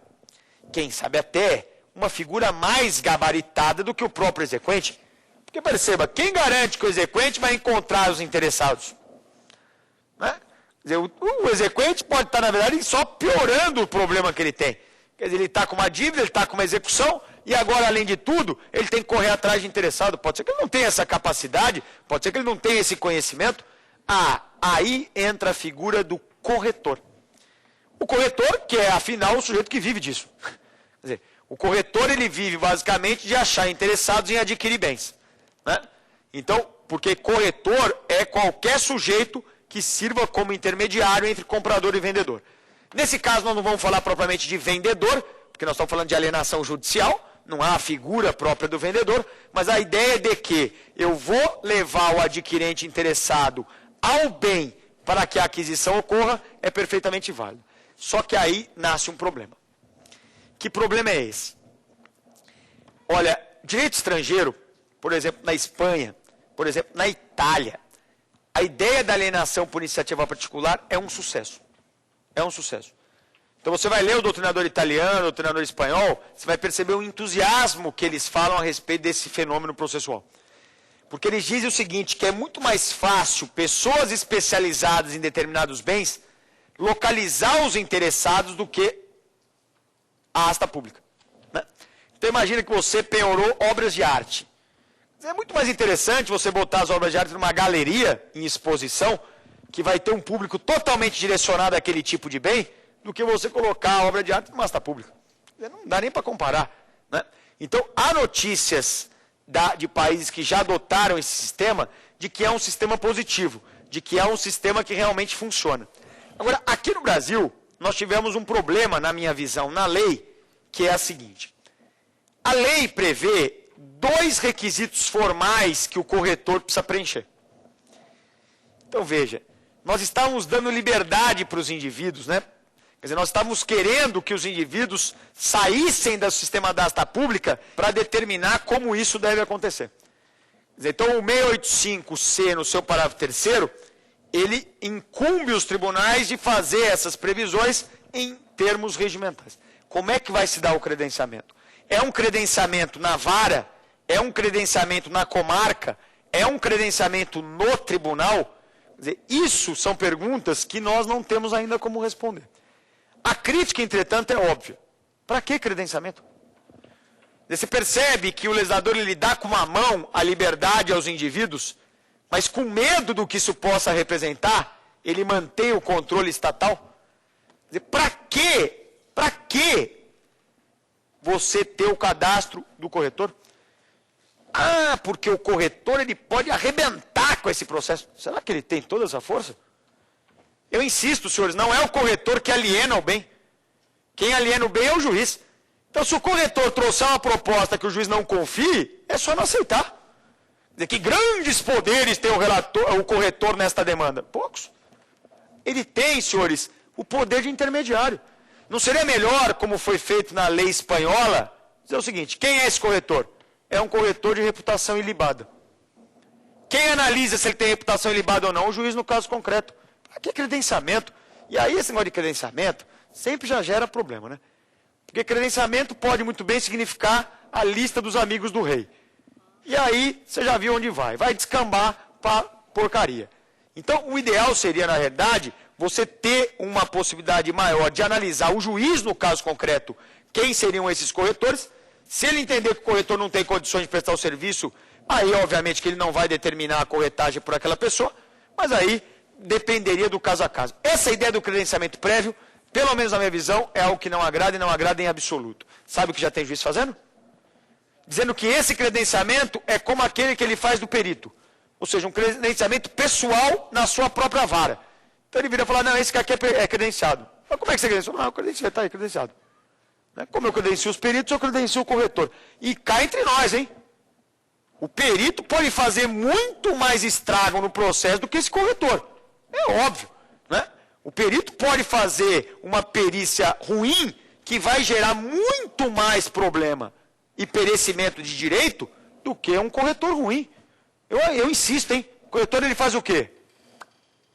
Quem sabe até uma figura mais gabaritada do que o próprio exequente. Porque perceba, quem garante que o exequente vai encontrar os interessados? Né? Quer dizer, o exequente pode estar, na verdade, só piorando o problema que ele tem. Quer dizer, ele está com uma dívida, ele está com uma execução, e agora, além de tudo, ele tem que correr atrás de interessado. Pode ser que ele não tenha essa capacidade, pode ser que ele não tenha esse conhecimento. Aí entra a figura do corretor. O corretor, que é, afinal, o sujeito que vive disso. Quer dizer, o corretor, ele vive, basicamente, de achar interessados em adquirir bens. Né? Então, porque corretor é qualquer sujeito que sirva como intermediário entre comprador e vendedor. Nesse caso, nós não vamos falar propriamente de vendedor, porque nós estamos falando de alienação judicial, não há a figura própria do vendedor, mas a ideia de que eu vou levar o adquirente interessado ao bem para que a aquisição ocorra é perfeitamente válido. Só que aí nasce um problema. Que problema é esse? Olha, direito estrangeiro, por exemplo, na Espanha, por exemplo, na Itália, a ideia da alienação por iniciativa particular é um sucesso. É um sucesso. Então você vai ler o doutrinador italiano, o doutrinador espanhol, você vai perceber o entusiasmo que eles falam a respeito desse fenômeno processual. Porque eles dizem o seguinte, que é muito mais fácil pessoas especializadas em determinados bens localizar os interessados do que a asta pública. Né? Então imagina que você penhorou obras de arte. É muito mais interessante você botar as obras de arte numa galeria em exposição, que vai ter um público totalmente direcionado àquele tipo de bem, do que você colocar a obra de arte numa asta pública. Não dá nem para comparar. Né? Então, há notícias de países que já adotaram esse sistema, de que é um sistema positivo, de que é um sistema que realmente funciona. Agora, aqui no Brasil, nós tivemos um problema, na minha visão, na lei, que é a seguinte. A lei prevê 2 requisitos formais que o corretor precisa preencher. Então, veja, nós estávamos dando liberdade para os indivíduos, né? Quer dizer, nós estávamos querendo que os indivíduos saíssem do sistema da asta pública para determinar como isso deve acontecer. Quer dizer, então, o 685C, no seu parágrafo 3º, ele incumbe os tribunais de fazer essas previsões em termos regimentais. Como é que vai se dar o credenciamento? É um credenciamento na vara? É um credenciamento na comarca? É um credenciamento no tribunal? Quer dizer, isso são perguntas que nós não temos ainda como responder. A crítica, entretanto, é óbvia. Para que credenciamento? Você percebe que o legislador ele dá com uma mão a liberdade aos indivíduos, mas com medo do que isso possa representar, ele mantém o controle estatal? Para quê? Para que você ter o cadastro do corretor? Ah, porque o corretor ele pode arrebentar com esse processo. Será que ele tem toda essa força? Eu insisto, senhores, não é o corretor que aliena o bem. Quem aliena o bem é o juiz. Então, se o corretor trouxer uma proposta que o juiz não confie, é só não aceitar. Quer dizer, que grandes poderes tem o corretor nesta demanda? Poucos. Ele tem, senhores, o poder de intermediário. Não seria melhor, como foi feito na lei espanhola, dizer o seguinte, quem é esse corretor? É um corretor de reputação ilibada. Quem analisa se ele tem reputação ilibada ou não? O juiz no caso concreto. Aqui é credenciamento. E aí esse negócio de credenciamento sempre já gera problema, né? Porque credenciamento pode muito bem significar a lista dos amigos do rei. E aí você já viu onde vai. Vai descambar para porcaria. Então o ideal seria, na realidade, você ter uma possibilidade maior de analisar o juiz, no caso concreto, quem seriam esses corretores. Se ele entender que o corretor não tem condições de prestar o serviço, aí obviamente que ele não vai determinar a corretagem por aquela pessoa, mas aí dependeria do caso a caso. Essa ideia do credenciamento prévio, pelo menos na minha visão, é algo que não agrada e não agrada em absoluto. Sabe o que já tem juiz fazendo? Dizendo que esse credenciamento é como aquele que ele faz do perito. Ou seja, um credenciamento pessoal na sua própria vara. Então ele vira e fala, não, esse aqui é credenciado. Mas como é que você credenciou? Não, está aí, credenciado. Como eu credencio os peritos, eu credencio o corretor. E cá entre nós, hein? O perito pode fazer muito mais estrago no processo do que esse corretor. É óbvio, né? O perito pode fazer uma perícia ruim que vai gerar muito mais problema e perecimento de direito do que um corretor ruim. Eu insisto, hein? O corretor ele faz o quê?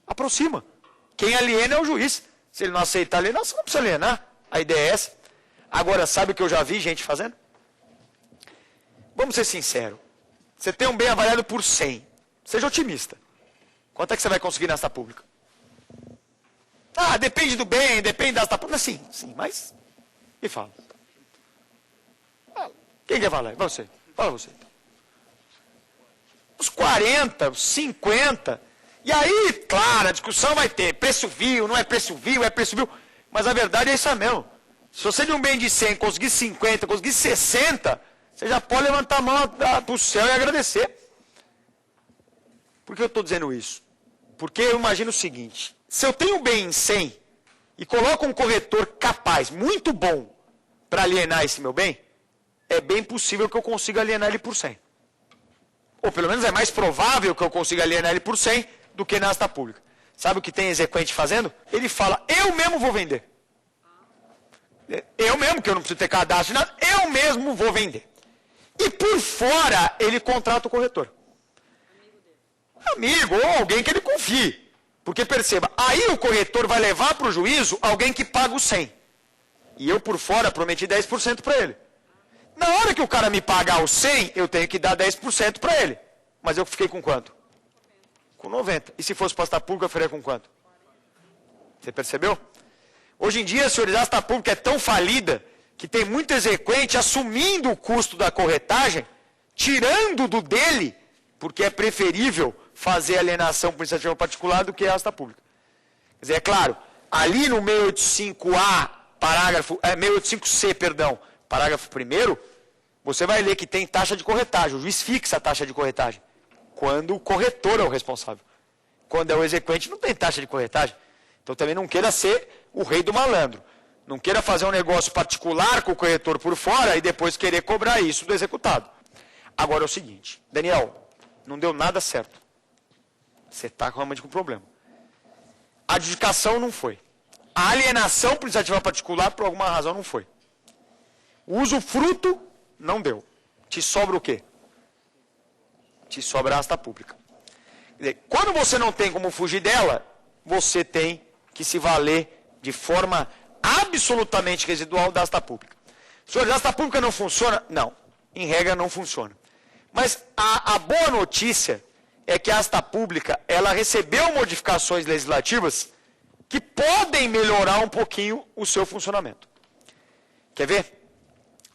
Aproxima. Quem aliena é o juiz. Se ele não aceitar a alienação, não precisa alienar. A ideia é essa. Agora, sabe o que eu já vi gente fazendo? Vamos ser sinceros. Você tem um bem avaliado por 100. Seja otimista. Quanto é que você vai conseguir nessa pública? Ah, depende do bem, depende das tapas. Sim, mas... Me fala. Quem quer falar? Você. Fala você. Os 40, os 50. E aí, claro, a discussão vai ter. Preço vil, não é preço vil, é preço vil. Mas a verdade é isso mesmo. Se você de um bem de 100 conseguir 50, conseguir 60, você já pode levantar a mão para o céu e agradecer. Por que eu estou dizendo isso? Porque eu imagino o seguinte. Se eu tenho um bem em 100 e coloco um corretor capaz, muito bom, para alienar esse meu bem, é bem possível que eu consiga alienar ele por 100. Ou pelo menos é mais provável que eu consiga alienar ele por 100 do que na asta pública. Sabe o que tem exequente fazendo? Ele fala, eu mesmo vou vender. Eu mesmo, que eu não preciso ter cadastro, nada, eu mesmo vou vender. E por fora, ele contrata o corretor. Amigo, ou alguém que ele confie. Porque perceba, aí o corretor vai levar para o juízo alguém que paga o 100. E eu por fora prometi 10% para ele. Na hora que o cara me pagar o 100, eu tenho que dar 10% para ele. Mas eu fiquei com quanto? Com 90. E se fosse para a asta pública, eu ficaria com quanto? Você percebeu? Hoje em dia, senhores, a asta pública é tão falida que tem muito exequente assumindo o custo da corretagem, tirando do dele, porque é preferível fazer alienação por iniciativa particular do que a asta pública. Quer dizer, é claro, ali no 685A, 685C, perdão, parágrafo 1º, você vai ler que tem taxa de corretagem, o juiz fixa a taxa de corretagem, quando o corretor é o responsável. Quando é o exequente, não tem taxa de corretagem. Então também não queira ser o rei do malandro. Não queira fazer um negócio particular com o corretor por fora e depois querer cobrar isso do executado. Agora é o seguinte, Daniel, não deu nada certo. Você está realmente com problema. A adjudicação não foi. A alienação por iniciativa particular, por alguma razão, não foi. O usufruto não deu. Te sobra o quê? Te sobra a asta pública. Quer dizer, quando você não tem como fugir dela, você tem que se valer de forma absolutamente residual da asta pública. Senhores, a asta pública não funciona? Não. Em regra não funciona. Mas a boa notícia é que a asta pública, ela recebeu modificações legislativas que podem melhorar um pouquinho o seu funcionamento. Quer ver?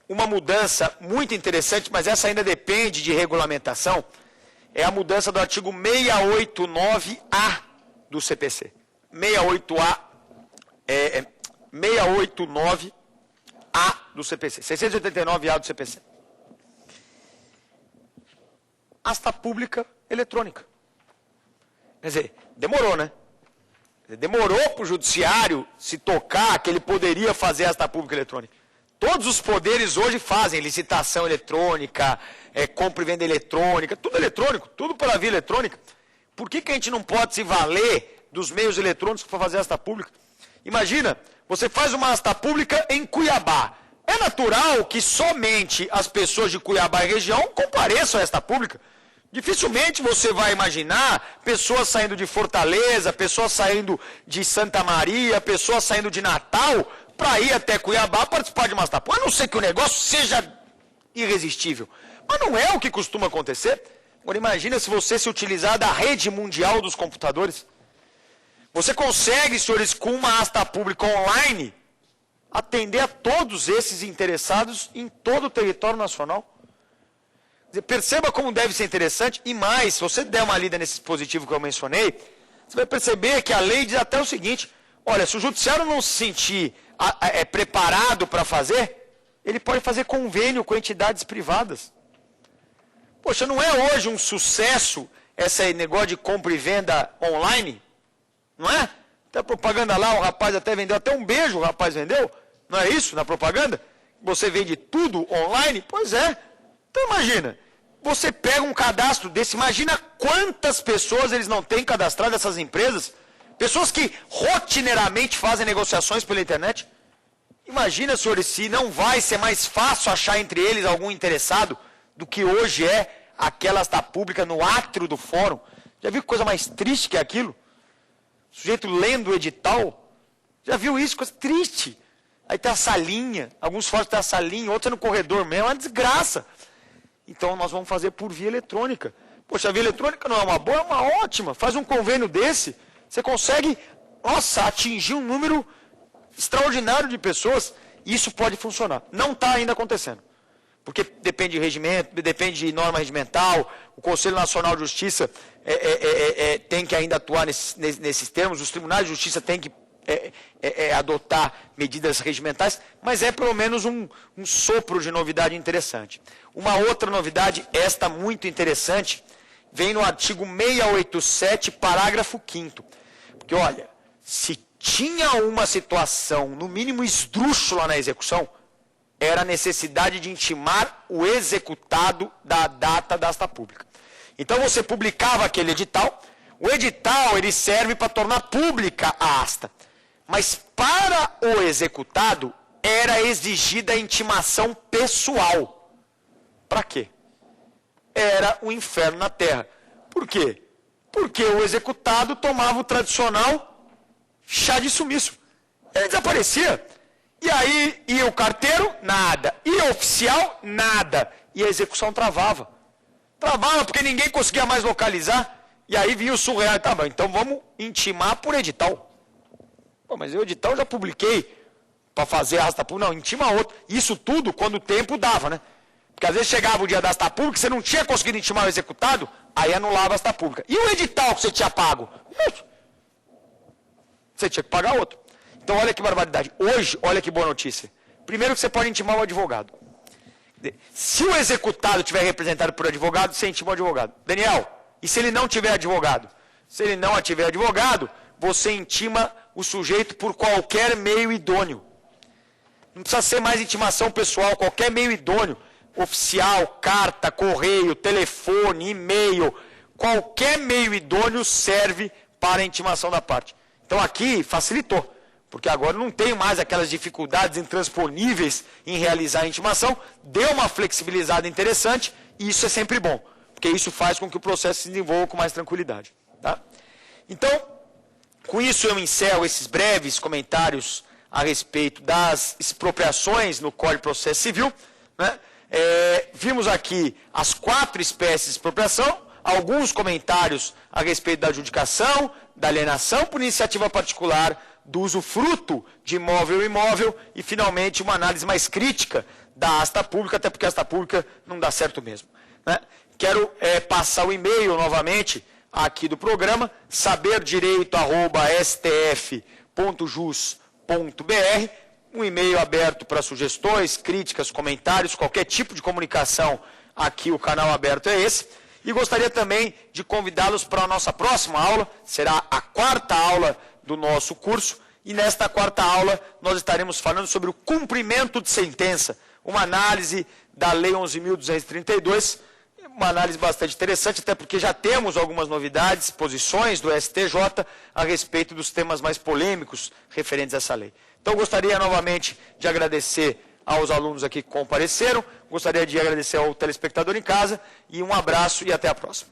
Uma mudança muito interessante, mas essa ainda depende de regulamentação, é a mudança do artigo 689A do CPC. 689A do CPC. 689A do CPC. Asta pública eletrônica. Quer dizer, demorou, né? Demorou para o judiciário se tocar que ele poderia fazer asta pública eletrônica. Todos os poderes hoje fazem licitação eletrônica, compra e venda eletrônica, tudo eletrônico, tudo pela via eletrônica. Por que a gente não pode se valer dos meios eletrônicos para fazer asta pública? Imagina, você faz uma asta pública em Cuiabá. É natural que somente as pessoas de Cuiabá e região compareçam a esta pública. Dificilmente você vai imaginar pessoas saindo de Fortaleza, pessoas saindo de Santa Maria, pessoas saindo de Natal para ir até Cuiabá participar de uma asta pública. A não ser que o negócio seja irresistível. Mas não é o que costuma acontecer. Agora imagina se você se utilizar da rede mundial dos computadores. Você consegue, senhores, com uma asta pública online, atender a todos esses interessados em todo o território nacional. Perceba como deve ser interessante, e mais, se você der uma lida nesse dispositivo que eu mencionei, você vai perceber que a lei diz até o seguinte, olha, se o judiciário não se sentir preparado para fazer, ele pode fazer convênio com entidades privadas. Poxa, não é hoje um sucesso esse negócio de compra e venda online? Não é? Tem a propaganda lá, o rapaz até vendeu, até um beijo o rapaz vendeu, não é isso na propaganda? Você vende tudo online? Pois é. Então imagina, você pega um cadastro desse, imagina quantas pessoas eles não têm cadastrado essas empresas, pessoas que rotineiramente fazem negociações pela internet. Imagina, senhores, se não vai ser mais fácil achar entre eles algum interessado do que hoje é aquela asta pública no átrio do fórum. Já viu que coisa mais triste que aquilo? O sujeito lendo o edital, já viu isso? Coisa triste. Aí tem a salinha, alguns fóruns tem a salinha, outros é no corredor mesmo, é uma desgraça. Então nós vamos fazer por via eletrônica. Poxa, a via eletrônica não é uma boa, é uma ótima. Faz um convênio desse, você consegue nossa, atingir um número extraordinário de pessoas, isso pode funcionar. Não está ainda acontecendo. Porque depende de regimento, depende de norma regimental, o Conselho Nacional de Justiça tem que ainda atuar nesses termos, os tribunais de justiça têm que adotar medidas regimentais, mas é pelo menos um sopro de novidade interessante. Uma outra novidade, esta muito interessante, vem no artigo 687, parágrafo 5º. Porque, olha, se tinha uma situação, no mínimo esdrúxula na execução, era a necessidade de intimar o executado da data da asta pública. Então você publicava aquele edital, o edital ele serve para tornar pública a asta. Mas para o executado era exigida a intimação pessoal. Para quê? Era o inferno na terra. Por quê? Porque o executado tomava o tradicional chá de sumiço. Ele desaparecia. E aí ia o carteiro, nada. Ia o oficial, nada. E a execução travava. Travava porque ninguém conseguia mais localizar. E aí vinha o surreal. Tá bom, então vamos intimar por edital. Pô, mas o edital eu já publiquei para fazer a asta pública. Não, intima outro. Isso tudo quando o tempo dava, né? Porque às vezes chegava o dia da asta pública, você não tinha conseguido intimar o executado, aí anulava a asta pública. E o edital que você tinha pago? Você tinha que pagar outro. Então olha que barbaridade. Hoje, olha que boa notícia. Primeiro que você pode intimar o advogado. Se o executado estiver representado por advogado, você intima o advogado. Daniel, e se ele não tiver advogado? Se ele não tiver advogado, você intima o sujeito por qualquer meio idôneo. Não precisa ser mais intimação pessoal, qualquer meio idôneo. Oficial, carta, correio, telefone, e-mail, qualquer meio idôneo serve para a intimação da parte. Então aqui facilitou, porque agora não tem mais aquelas dificuldades intransponíveis em realizar a intimação, deu uma flexibilizada interessante e isso é sempre bom, porque isso faz com que o processo se desenvolva com mais tranquilidade. Tá? Então, com isso eu encerro esses breves comentários a respeito das expropriações no Código de Processo Civil, né? Vimos aqui as 4 espécies de expropriação, alguns comentários a respeito da adjudicação, da alienação por iniciativa particular, do usufruto de imóvel e imóvel e, finalmente, uma análise mais crítica da asta pública, até porque a asta pública não dá certo mesmo. Né? Quero passar o e-mail novamente aqui do programa, saberdireito@stf.jus.br, um e-mail aberto para sugestões, críticas, comentários, qualquer tipo de comunicação, aqui o canal aberto é esse. E gostaria também de convidá-los para a nossa próxima aula, será a 4ª aula do nosso curso, e nesta 4ª aula nós estaremos falando sobre o cumprimento de sentença, uma análise da Lei 11.232, uma análise bastante interessante, até porque já temos algumas novidades, posições do STJ a respeito dos temas mais polêmicos referentes a essa lei. Então, gostaria novamente de agradecer aos alunos aqui que compareceram, gostaria de agradecer ao telespectador em casa, e um abraço e até a próxima.